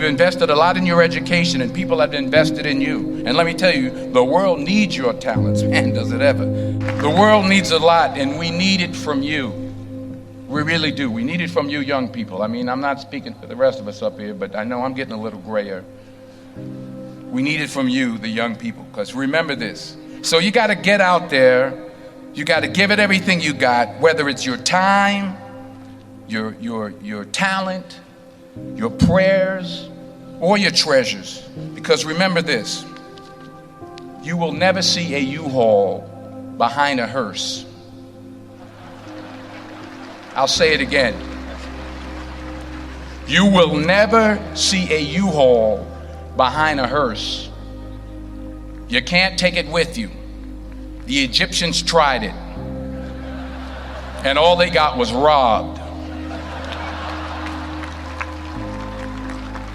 invested a lot in your education, and people have invested in you. And let me tell you, the world needs your talents. Man, does it ever. The world needs a lot, and we need it from you. We really do. We need it from you young people. I mean, I'm not speaking for the rest of us up here, but I know I'm getting a little grayer. We need it from you, the young people, because remember this. So you got to get out there. You got to give it everything you got, whether it's your time, your talent, your prayers, or your treasures. Because remember this, you will never see a U-Haul behind a hearse. I'll say it again. You will never see a U-Haul behind a hearse. You can't take it with you. The Egyptians tried it, and all they got was robbed.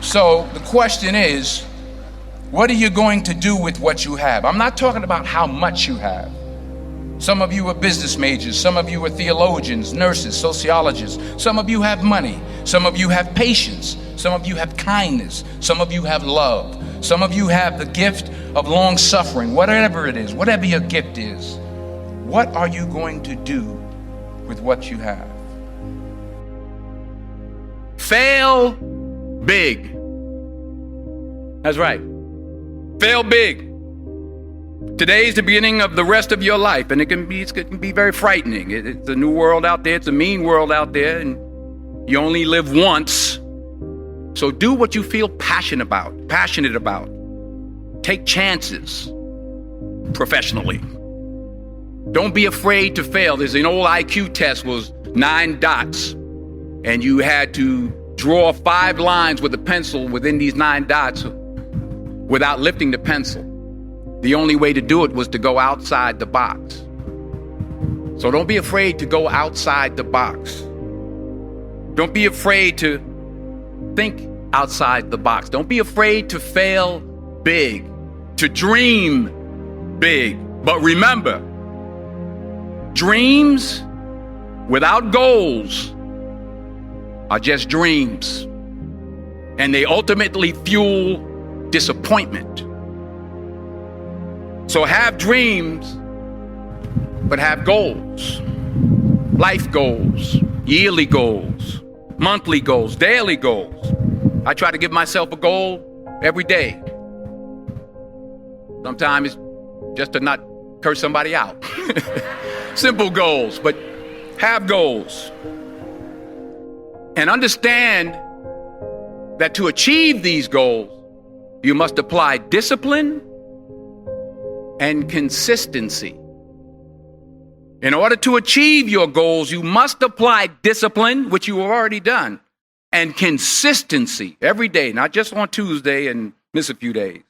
So the question is, what are you going to do with what you have? I'm not talking about how much you have. Some of you are business majors, some of you are theologians, nurses, sociologists. Some of you have money, some of you have patience, some of you have kindness, some of you have love. Some of you have the gift of long suffering, whatever it is, whatever your gift is. What are you going to do with what you have? Fail big. That's right. Fail big. Today's the beginning of the rest of your life, and it can be very frightening. It's a new world out there. It's a mean world out there, and you only live once. So do what you feel passionate about. Take chances professionally. Don't be afraid to fail. There's an old IQ test, was 9 dots, and you had to draw 5 lines with a pencil within these 9 dots without lifting the pencil. The only way to do it was to go outside the box. So don't be afraid to go outside the box. Don't be afraid to think outside the box. Don't be afraid to fail big, to dream big. But remember, dreams without goals are just dreams, and they ultimately fuel disappointment. So have dreams, but have goals. Life goals, yearly goals, monthly goals, daily goals. I try to give myself a goal every day. Sometimes it's just to not curse somebody out. Simple goals, but have goals. And understand that to achieve these goals, you must apply discipline and consistency. In order to achieve your goals, you must apply discipline, which you have already done, and consistency every day, not just on Tuesday and miss a few days.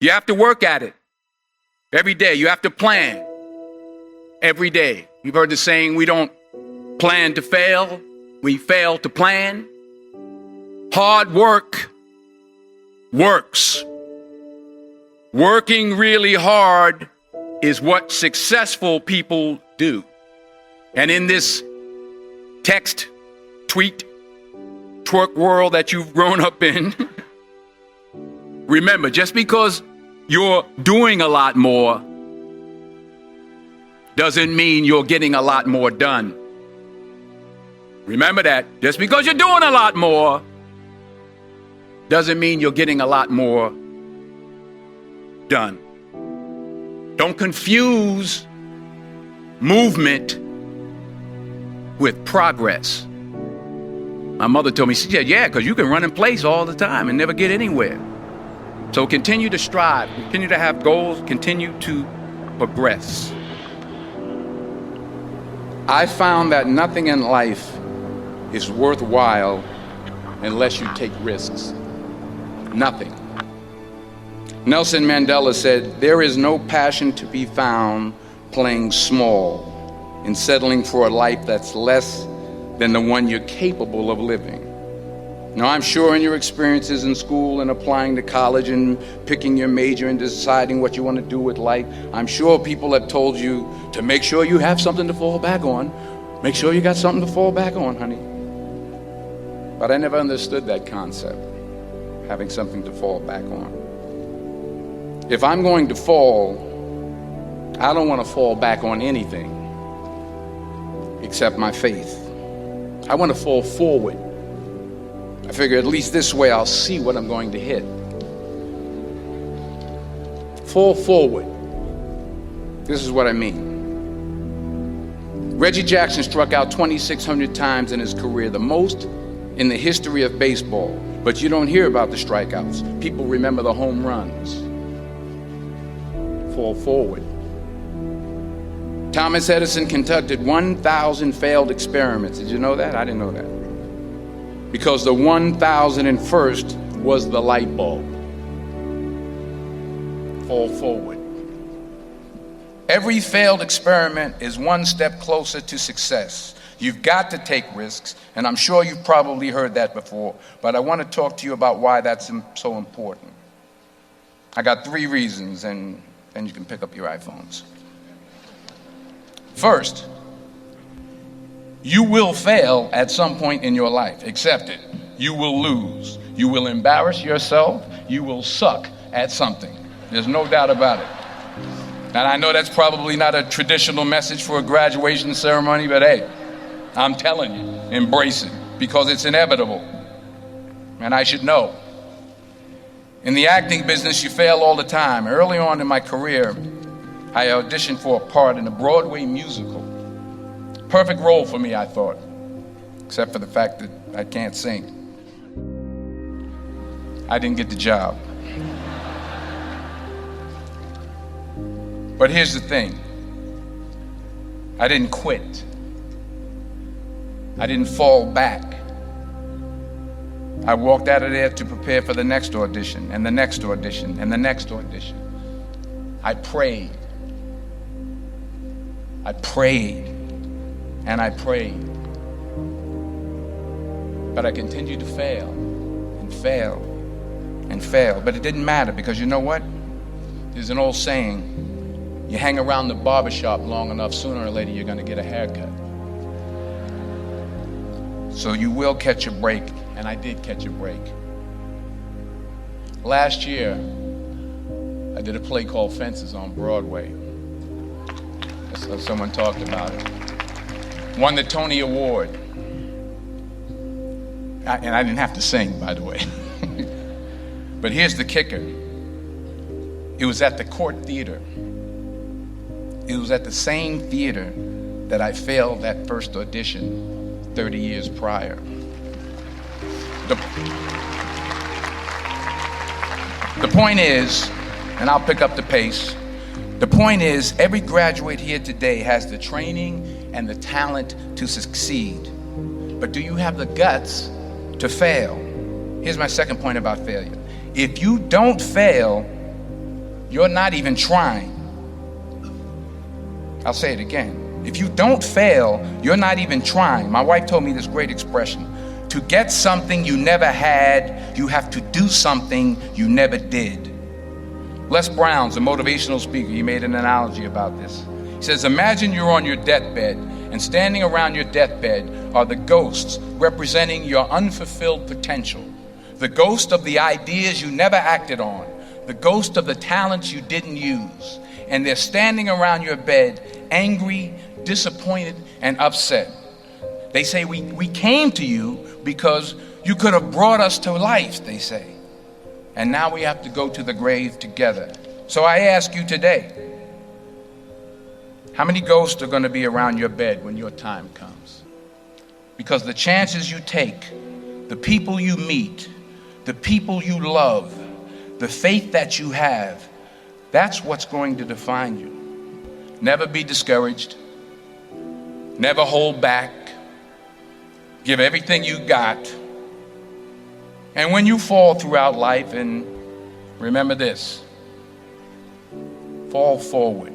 You have to work at it every day. You have to plan every day. You've heard the saying, we don't plan to fail, we fail to plan. Hard work works. Working really hard is what successful people do. And in this text, tweet, twerk world that you've grown up in, remember, just because you're doing a lot more doesn't mean you're getting a lot more done. Remember that. Just because you're doing a lot more doesn't mean you're getting a lot more done. Don't confuse movement with progress. My mother told me, she said, yeah, because you can run in place all the time and never get anywhere. So continue to strive, continue to have goals, continue to progress. I found that nothing in life is worthwhile unless you take risks. Nothing. Nelson Mandela said, there is no passion to be found playing small and settling for a life that's less than the one you're capable of living. Now, I'm sure in your experiences in school and applying to college and picking your major and deciding what you want to do with life, I'm sure people have told you to make sure you have something to fall back on. Make sure you got something to fall back on, honey. But I never understood that concept. having something to fall back on. If I'm going to fall, I don't want to fall back on anything except my faith. I want to fall forward. I figure at least this way I'll see what I'm going to hit. Fall forward. This is what I mean. Reggie Jackson struck out 2,600 times in his career, the most in the history of baseball. But you don't hear about the strikeouts. People remember the home runs. Fall forward. Thomas Edison conducted 1,000 failed experiments. Did you know that? I didn't know that. Because the 1,001st was the light bulb. Fall forward. Every failed experiment is one step closer to success. You've got to take risks, and I'm sure you've probably heard that before, but I want to talk to you about why that's so important. I got 3 reasons, and then you can pick up your iPhones. First, you will fail at some point in your life. Accept it. You will lose. You will embarrass yourself. You will suck at something. There's no doubt about it. And I know that's probably not a traditional message for a graduation ceremony, but hey, I'm telling you, embrace it, because it's inevitable. And I should know. In the acting business, you fail all the time. Early on in my career, I auditioned for a part in a Broadway musical. Perfect role for me, I thought, except for the fact that I can't sing. I didn't get the job. But here's the thing. I didn't quit. I didn't fall back. I walked out of there to prepare for the next audition, and the next audition, and the next audition. I prayed. I prayed, and I prayed. But I continued to fail, and fail, and fail. But it didn't matter, because you know what? There's an old saying, you hang around the barbershop long enough, sooner or later you're going to get a haircut. So you will catch a break, and I did catch a break. Last year, I did a play called Fences on Broadway. So someone talked about it. Won the Tony Award. And I didn't have to sing, by the way. But here's the kicker. It was at the Court Theater. It was at the same theater that I failed that first audition 30 years prior. The point is, and I'll pick up the pace, the point is, every graduate here today has the training and the talent to succeed. But do you have the guts to fail? Here's my second point about failure. If you don't fail, you're not even trying. I'll say it again. If you don't fail, you're not even trying. My wife told me this great expression. To get something you never had, you have to do something you never did. Les Brown's a motivational speaker. He made an analogy about this. He says, imagine you're on your deathbed, and standing around your deathbed are the ghosts representing your unfulfilled potential. The ghost of the ideas you never acted on. The ghost of the talents you didn't use. And they're standing around your bed, angry, disappointed, and upset. They say, we came to you because you could have brought us to life, they say. And now we have to go to the grave together. So I ask you today, how many ghosts are going to be around your bed when your time comes? Because the chances you take, the people you meet, the people you love, the faith that you have, that's what's going to define you. Never be discouraged. Never hold back. Give everything you got. And when you fall throughout life, and remember this, fall forward.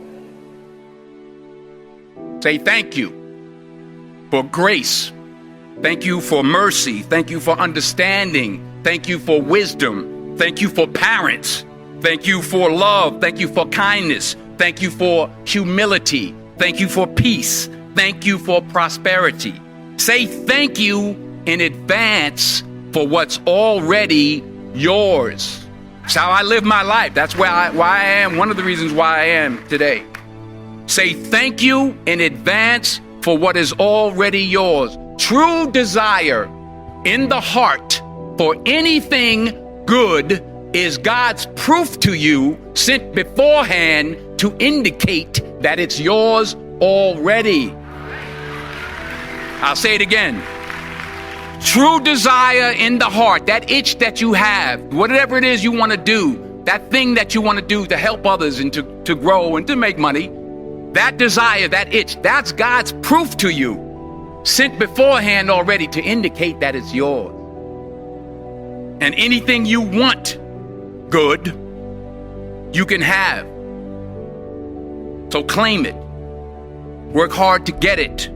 Say thank you for grace. Thank you for mercy. Thank you for understanding. Thank you for wisdom. Thank you for parents. Thank you for love. Thank you for kindness. Thank you for humility. Thank you for peace. Thank you for prosperity. Say thank you in advance for what's already yours. It's how I live my life. That's why I am, one of the reasons why I am today. Say thank you in advance for what is already yours. True desire in the heart for anything good is God's proof to you, sent beforehand to indicate that it's yours already. I'll say it again. True desire in the heart, that itch that you have, whatever it is you want to do, that thing that you want to do to help others and to grow and to make money, that desire, that itch, that's God's proof to you, sent beforehand already to indicate that it's yours. And anything you want good, you can have. So claim it. Work hard to get it.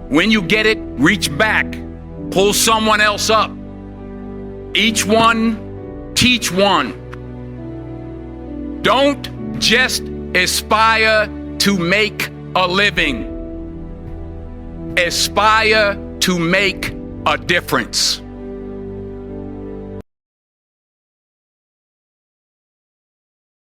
When you get it, reach back. Pull someone else up. Each one, teach one. Don't just aspire to make a living. Aspire to make a difference.